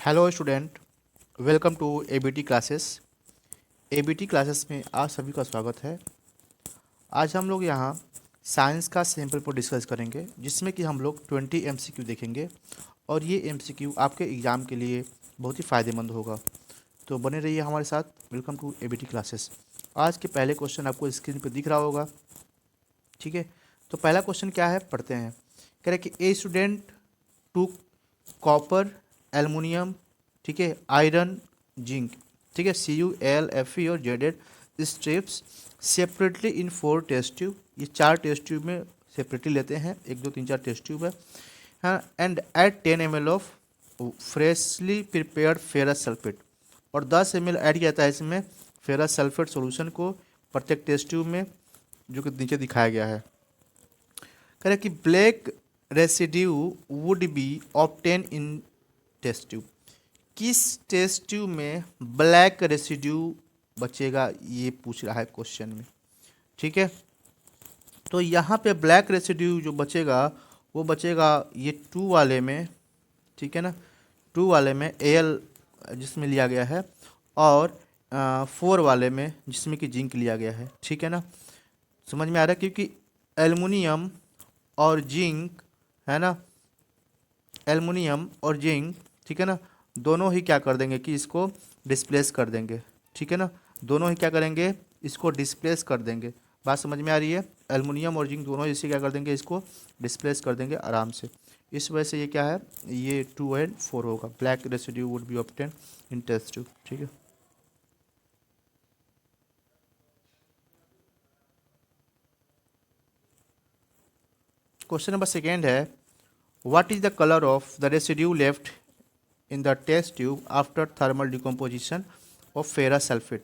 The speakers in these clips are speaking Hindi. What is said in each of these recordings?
Hello student, welcome to ABT classes. ABT classes में आप सभी का स्वागत है। आज हम लोग यहाँ साइंस का सैम्पल पर डिस्कस करेंगे, जिसमें कि हम लोग 20 एमसीक्यू देखेंगे और ये एमसीक्यू आपके एग्ज़ाम के लिए बहुत ही फ़ायदेमंद होगा। तो बने रहिए हमारे साथ। Welcome to ABT classes. आज के पहले क्वेश्चन आपको स्क्रीन पर दिख रहा होगा, ठीक है। तो पहला क्वेश्चन क्या है, पढ़ते हैं। कह रहे कि a student to copper, aluminium, ठीक है, आयरन, जिंक, ठीक है, CuAl, Fe और Zed strips separately in 4 test tube. ये 4 टेस्ट ट्यूब में सेपरेटली लेते हैं, 1 2 3 4 टेस्ट ट्यूब है, हाँ। And add 10 ml of freshly prepared ferrous sulphate, और 10 ml ऐड किया जाता है इसमें फेरस सल्फेट सॉल्यूशन को प्रत्येक टेस्ट ट्यूब में, जो कि नीचे दिखाया गया है। कह रहे कि black residue would be obtain in test tube. किस टेस्ट ट्यूब में ब्लैक रेसिड्यू बचेगा, ये पूछ रहा है क्वेश्चन में, ठीक है। तो यहाँ पे ब्लैक रेसिड्यू जो बचेगा वो बचेगा ये 2 वाले में, ठीक है ना। 2 वाले में Al जिसमें लिया गया है, और 4 वाले में जिसमें कि जिंक लिया गया है, ठीक है ना। समझ में आ रहा है, क्योंकि एल्युमिनियम और जिंक है ना, एल्युमिनियम और जिंक, ठीक है ना, दोनों ही क्या कर देंगे कि इसको डिस्प्लेस कर देंगे, ठीक है ना। दोनों ही क्या करेंगे, इसको डिस्प्लेस कर देंगे। बात समझ में आ रही है। एल्युमिनियम और जिंक दोनों इसे क्या कर देंगे, इसको डिस्प्लेस कर देंगे आराम से। इस वजह से ये क्या है, ये 2 और 4 होगा। Black residue would be obtain in test tube, ठीक है। क्वेश्चन नंबर सेकेंड है, what is the colour of the residue left in the test tube after thermal decomposition of ferrous sulphate.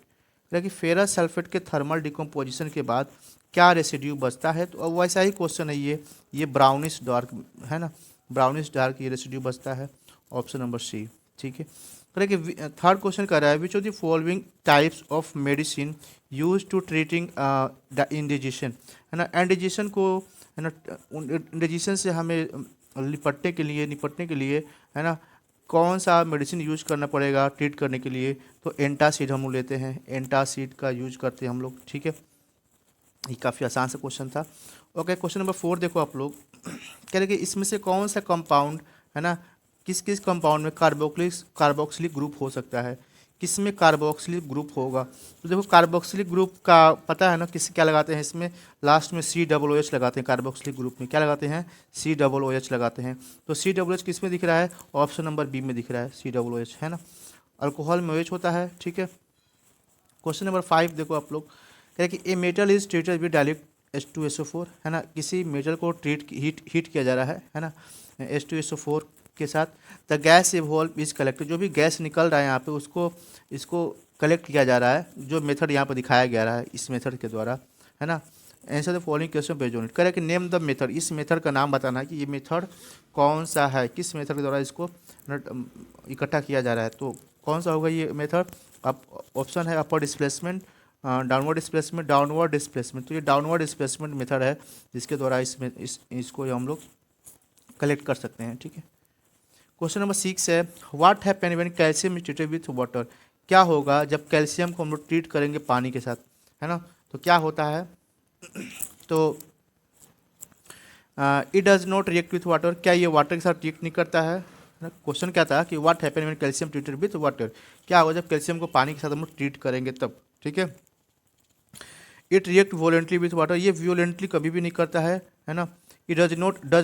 कि फेरस सल्फेट के थर्मल डिकम्पोजिशन के बाद क्या रेसिड्यू बचता है। तो अब वैसा ही क्वेश्चन है ये ब्राउनिश डार्क है ना, ब्राउनिश डार्क ये रेसिड्यू बचता है। ऑप्शन नंबर सी, ठीक है। कि थर्ड क्वेश्चन कर रहा है, which of the following types of medicine use to treating the indigestion, है ना। इंडिजेशन को, है ना, इंडिजेशन से हमें निपटने के लिए है ना, कौन सा मेडिसिन यूज करना पड़ेगा ट्रीट करने के लिए। तो एंटासिड हम लोग लेते हैं, एंटासिड का यूज करते हैं हम लोग, ठीक है। ये काफ़ी आसान सा क्वेश्चन था। ओके, क्वेश्चन नंबर 4 देखो आप लोग। कह रहे कि इसमें से कौन सा कंपाउंड, है ना, किस किस कंपाउंड में कार्बोक्सिलिक ग्रुप हो सकता है, किस में कार्बोक्सिलिक ग्रुप होगा। तो देखो कार्बोक्सिलिक ग्रुप का पता है ना, किस क्या लगाते हैं इसमें, लास्ट में COOH लगाते हैं। कार्बोक्सिलिक ग्रुप में क्या लगाते हैं, COOH लगाते हैं। तो COOH किस में दिख रहा है, ऑप्शन नंबर बी में दिख रहा है, COOH, है ना। अल्कोहल में OH होता है, ठीक है। क्वेश्चन नंबर 5 देखो आप लोग। कह कि a metal is treated with direct H2SO4, है ना। किसी मेटल को हीट किया जा रहा है ना, H2SO4 के साथ। The gas evolve is collected, जो भी गैस निकल रहा है यहाँ पे इसको कलेक्ट किया जा रहा है, जो मेथड यहाँ पर दिखाया गया रहा है इस मेथड के द्वारा, है ना। Answer the following question based on it. कह रहा है कि नेम द मेथड, इस मेथड का नाम बताना है कि ये मेथड कौन सा है, किस मेथड के द्वारा इसको इकट्ठा किया जा रहा है। तो कौन सा होगा ये मेथड। अब ऑप्शन है अपर डिस्प्लेसमेंट, डाउनवर्ड डिस्प्लेसमेंट। तो ये डाउनवर्ड डिस्प्लेसमेंट मेथड है, जिसके द्वारा इसको हम लोग कलेक्ट कर सकते हैं, ठीक है। क्वेश्चन नंबर 6 है, what happen when calcium is treated with water. क्या होगा जब कैल्शियम को हम लोग ट्रीट करेंगे पानी के साथ, है ना। तो क्या होता है, तो it does not react with water. क्या ये वाटर के साथ रिएक्ट नहीं करता है। क्वेश्चन क्या था कि what happen when calcium treated with water, क्या होगा जब कैल्शियम को पानी के साथ हम लोग ट्रीट करेंगे तब, ठीक है। इट रिएक्ट वोलेंटली विथ वाटर, ये वियोलेंटली कभी भी नहीं करता है ना। ये डज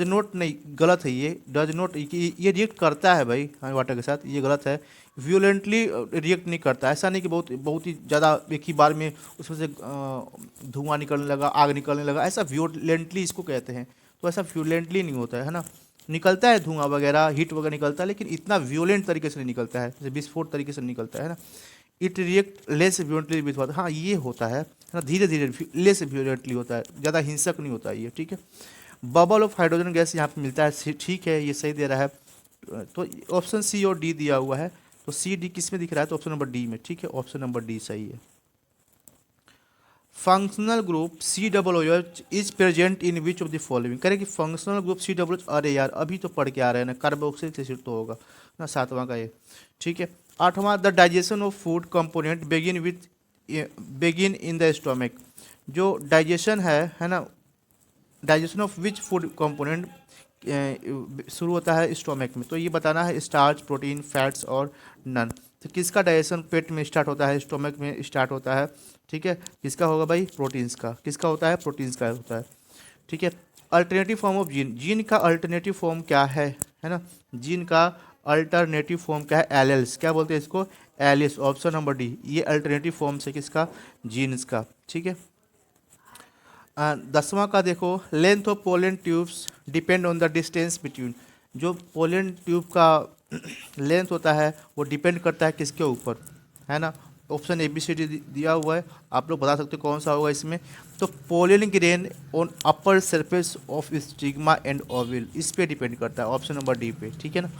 नॉट नहीं, गलत है ये, डज नॉट, ये रिएक्ट करता है भाई वाटर के साथ, ये गलत है। वियोलेंटली रिएक्ट नहीं करता, ऐसा नहीं कि बहुत ही ज़्यादा एक ही बार में उसमें से धुआं निकलने लगा, आग निकलने लगा, ऐसा वियोलेंटली इसको कहते हैं। तो ऐसा वियोलेंटली नहीं होता है ना। निकलता है धुआं वगैरह, हीट वगैरह निकलता है, लेकिन इतना वियोलेंट तरीके से नहीं निकलता है, जैसे विस्फोट तरीके से निकलता है ना। It react less violently with water, हाँ ये होता है ना, धीरे धीरे लेस वियोलेंटली होता है, ज़्यादा हिंसक नहीं होता है ये, ठीक है। बबल ऑफ हाइड्रोजन गैस यहाँ पे मिलता है, ठीक है, ये सही दे रहा है। तो ऑप्शन सी और डी दिया हुआ है, तो सी डी किस में दिख रहा है, तो ऑप्शन नंबर डी में, ठीक है। ऑप्शन नंबर डी सही है। Functional group COOH is present in which of the following. करें कि फंक्शनल ग्रुप COOH, अरे यार अभी तो पढ़ के आ रहे हैं ना, कार्बोक्सिलिक एसिड तो होगा। ना, 7वां का ये, ठीक है। 8वां, the digestion of food component begin in the stomach. जो डाइजेशन है ना, digestion of which food component शुरू होता है स्टोमक में, तो ये बताना है स्टार्च, प्रोटीन, फैट्स और नन। तो किसका डाइजेशन पेट में स्टार्ट होता है, स्टोमक में स्टार्ट होता है, ठीक है। किसका होगा भाई, प्रोटीन्स का। किसका होता है, प्रोटीन्स का होता है, ठीक है। Alternative form of gene, gene का अल्टरनेटिव फॉर्म क्या है ना, जीन का अल्टरनेटिव फॉर्म क्या है, एलेल्स। क्या बोलते हैं इसको, एलिस। ऑप्शन नंबर डी, ये अल्टरनेटिव फॉर्म से किसका, जीन्स का, ठीक है। 10वां का देखो, length of pollen tubes depend on the distance between. जो पोलन ट्यूब का लेंथ होता है वो डिपेंड करता है किसके ऊपर, है ना। ऑप्शन ABCD दिया हुआ है, आप लोग बता सकते हो कौन सा होगा इसमें। तो pollen grain on upper surface of stigma and Oval, इस पे डिपेंड करता है, ऑप्शन नंबर डी पे, ठीक है ना।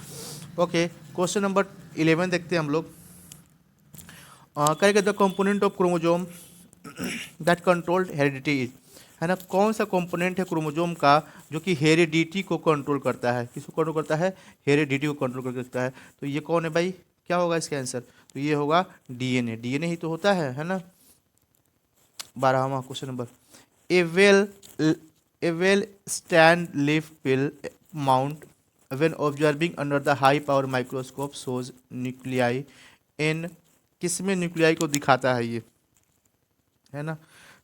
ओके, क्वेश्चन नंबर 11 देखते हैं हम लोग। करेंगे the component of chromosome that controlled heredity is, है ना। कौन सा कंपोनेंट है क्रोमोजोम का जो कि हेरिडिटी को कंट्रोल करता है, किसको कंट्रोल करता है, हेरिडिटी को कंट्रोल कर सकता है। तो ये कौन है भाई, क्या होगा इसका आंसर, तो ये होगा DNA। DNA ही तो होता है ना। 12वां क्वेश्चन नंबर, ए वेल स्टैंड लिफ पिल mount when observing under the high power microscope shows nuclei in, किस में न्यूक्लियाई को दिखाता है ये, है ना।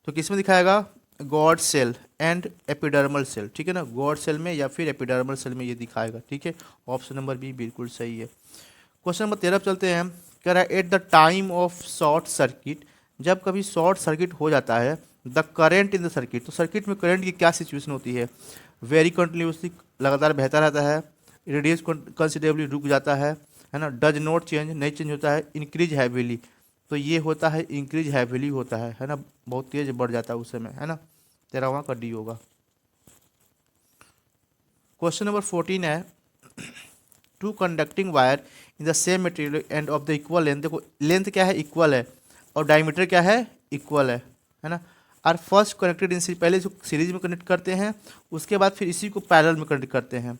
तो किस में दिखाएगा, guard cell and epidermal cell, ठीक है ना। गॉड सेल में या फिर एपिडर्मल सेल में ये दिखाएगा, ठीक है। ऑप्शन नंबर बी बिल्कुल सही है। क्वेश्चन नंबर 13 चलते हैं। कह रहा है at the time of short circuit, जब कभी शॉर्ट सर्किट हो जाता है, the current in the circuit, तो सर्किट में करंट की क्या सिचुएशन होती है, वेरी कंटिन्यूसली, लगातार बहता रहता है, रेडियस कंसिडरेबली रुक जाता है ना, डज नॉट चेंज, नहीं चेंज होता है, इंक्रीज हैवीली, तो ये होता है इंक्रीज हैवीली होता है ना, बहुत तेज बढ़ जाता है उस समय, है ना। 13वां का डी होगा। क्वेश्चन नंबर 14 है, two conducting wire in the same material and of the equal length, देखो लेंथ क्या है, इक्वल है, और डायमीटर क्या है, इक्वल है ना। Are first connected in series, पहले इसको सीरीज में कनेक्ट करते हैं, उसके बाद फिर इसी को पैरेलल में कनेक्ट करते हैं,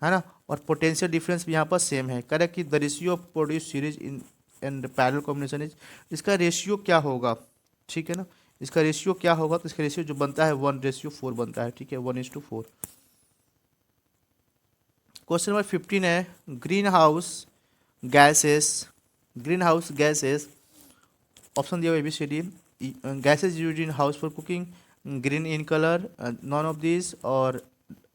है ना। और पोटेंशियल डिफरेंस भी यहाँ पर सेम है। करेक्ट कि the ratio of produce series in and parallel combination is, इसका रेशियो क्या होगा, ठीक है ना। इसका रेशियो क्या होगा, तो इसका रेशियो जो बनता है 1:4 बनता है, ठीक है, 1:4। क्वेश्चन नंबर 15 है, ग्रीन हाउस गैसेस, ऑप्शन दिया हुआ ABCD, gases use in house for cooking, green in colour, none of this, और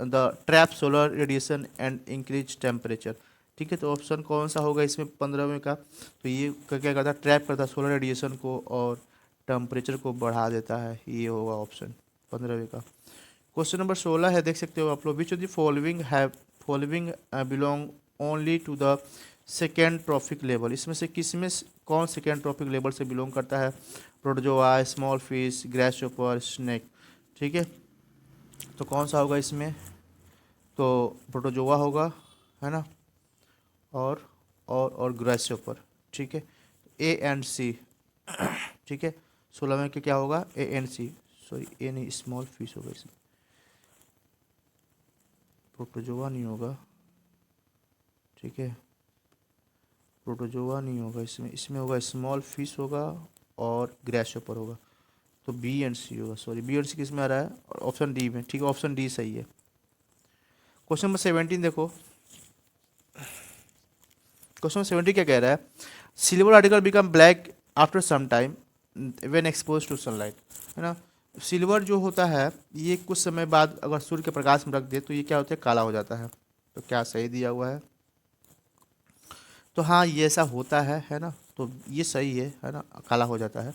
the trap solar radiation and increase temperature, ठीक है। तो ऑप्शन कौन सा होगा इसमें 15वें का, तो ये क्या करता है, ट्रैप करता है सोलर रेडिएशन को और टेम्परेचर को बढ़ा देता है, ये होगा ऑप्शन 15वें का। क्वेश्चन नंबर 16 है, देख सकते हो आप लोग, which of the following belong only to the second trophic level, इसमें से किस में कौन सेकेंड ट्रॉफिक लेवल से बिलोंग करता है, protozoa, small fish, grasshopper, snake, ठीक है। तो कौन सा होगा इसमें, तो प्रोटोजोआ होगा, है ना, और ग्रासहोपर, ठीक है। A एंड C, ठीक है। 16 में क्या होगा, A and C, sorry A नहीं, स्मॉल फिश होगा इसमें, प्रोटोजोआ नहीं होगा, ठीक है, प्रोटोजोआ नहीं होगा इसमें होगा स्मॉल फिश होगा और ग्रासहोपर होगा, तो B एंड C होगा, सॉरी B एंड C किस में आ रहा है, ऑप्शन डी में, ठीक है, ऑप्शन डी सही है। क्वेश्चन नंबर 17 देखो, क्वेश्चन नंबर 17 क्या कह रहा है, silver article become black after some time when expose to sunlight, है ना। सिल्वर जो होता है ये कुछ समय बाद अगर सूर्य के प्रकाश में रख दे तो ये क्या होता है, काला हो जाता है, तो क्या सही दिया हुआ है, तो हाँ ये ऐसा होता है ना, तो ये सही है ना, काला हो जाता है।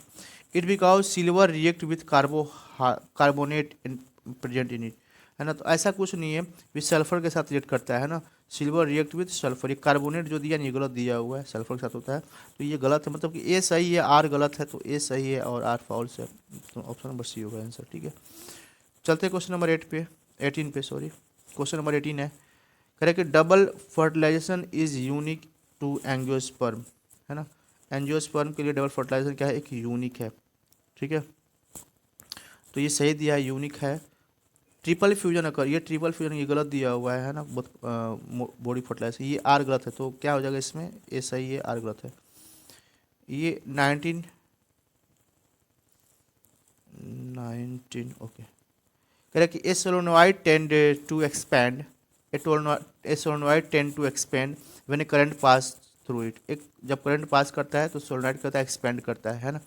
It because silver react with carbonate present in it, है ना। तो ऐसा कुछ नहीं है, विथ सल्फर के साथ रिएक्ट करता है ना, सिल्वर रिएक्ट विथ सल्फर, ये कार्बोनेट जो दिया नहीं गलत दिया हुआ है, सल्फर के साथ होता है, तो ये गलत है, मतलब कि ए सही है, आर गलत है, तो ए सही है और आर फॉल्स है, तो ऑप्शन नंबर सी होगा आंसर, ठीक है। चलते क्वेश्चन नंबर 18 पे, सॉरी क्वेश्चन नंबर 18 है, करें कि double fertilisation is unique to angiosperm, है ना। एंजियोस्पर्म के लिए डबल फर्टिलाइजेशन क्या है, एक यूनिक है, ठीक है, तो ये सही दिया है, यूनिक है। ट्रिपल फ्यूजन अकर, ये ट्रिपल फ्यूजन ये गलत दिया हुआ है ना, बॉडी फर्टिलाइजर, ये आर गलत है, तो क्या हो जाएगा इसमें, ए सही है, आर गलत है। ये 19 ओके, कह रहा है कि a solenoid tend to expand, a solenoid tend to expand when a current pass through it. एक जब करंट पास करता है तो सोलोनॉइड करता है एक्सपेंड करता है ना।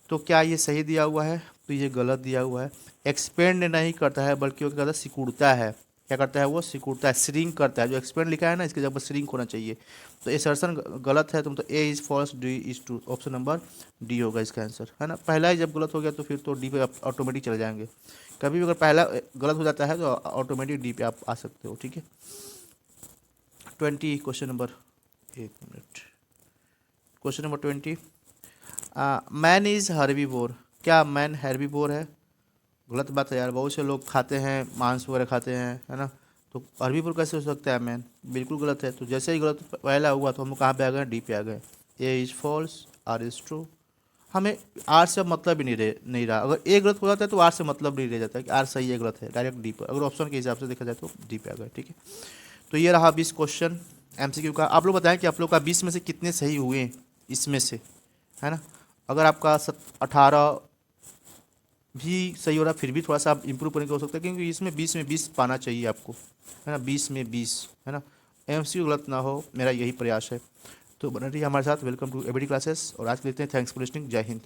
तो क्या ये सही दिया हुआ है, तो ये गलत दिया हुआ है। एक्सपेंड नहीं करता है बल्कि वो क्या करता है, सिकुड़ता है। क्या करता है वो, सिकुड़ता है, श्रिंक करता है। जो एक्सपेंड लिखा है ना, इसके जगह पर श्रिंक होना चाहिए। तो एसर्शन गलत है, तुम तो A is false, D is true, option number D होगा इसका आंसर, है ना। पहला ही जब गलत हो गया तो फिर तो डी पे आप ऑटोमेटिक चले जाएंगे। कभी भी अगर पहला गलत हो जाता है तो ऑटोमेटिक डी पे आप आ सकते हो, ठीक है। 20 क्वेश्चन नंबर, एक minute, question number 20, man is herbivore. क्या मैन हर्बीवोर है? गलत बात है यार, बहुत से लोग खाते हैं, मांस वगैरह खाते हैं, है ना। तो हर्बीवोर कैसे हो सकता है मैन, बिल्कुल गलत है। तो जैसे ही गलत पहला हुआ तो हम लोग कहाँ पे आ गए, डी पे आ गए। A is false, R is true. हमें आर से मतलब ही नहीं रहा। अगर ए गलत हो जाता है तो आर से मतलब नहीं रह जाता है कि आर सही है गलत है, डायरेक्ट डी पर। अगर ऑप्शन के हिसाब से देखा जाए तो डी पे आ गए, ठीक है। तो ये रहा 20 क्वेश्चन एमसीक्यू का। आप लोग बताएं कि आप लोग का 20 में से कितने सही हुए इसमें से, है ना। अगर आपका 18 भी सही हो रहा फिर भी थोड़ा सा आप इंप्रूव करने की हो सकता है, क्योंकि इसमें 20 में 20 पाना चाहिए आपको, है ना। 20 में 20, है ना। एमसीक्यू गलत ना हो, मेरा यही प्रयास है। तो बने रहिए हमारे साथ। Welcome to ABD classes. और आज के लिए थैंक्स फॉर लिसनिंग। जय हिंद।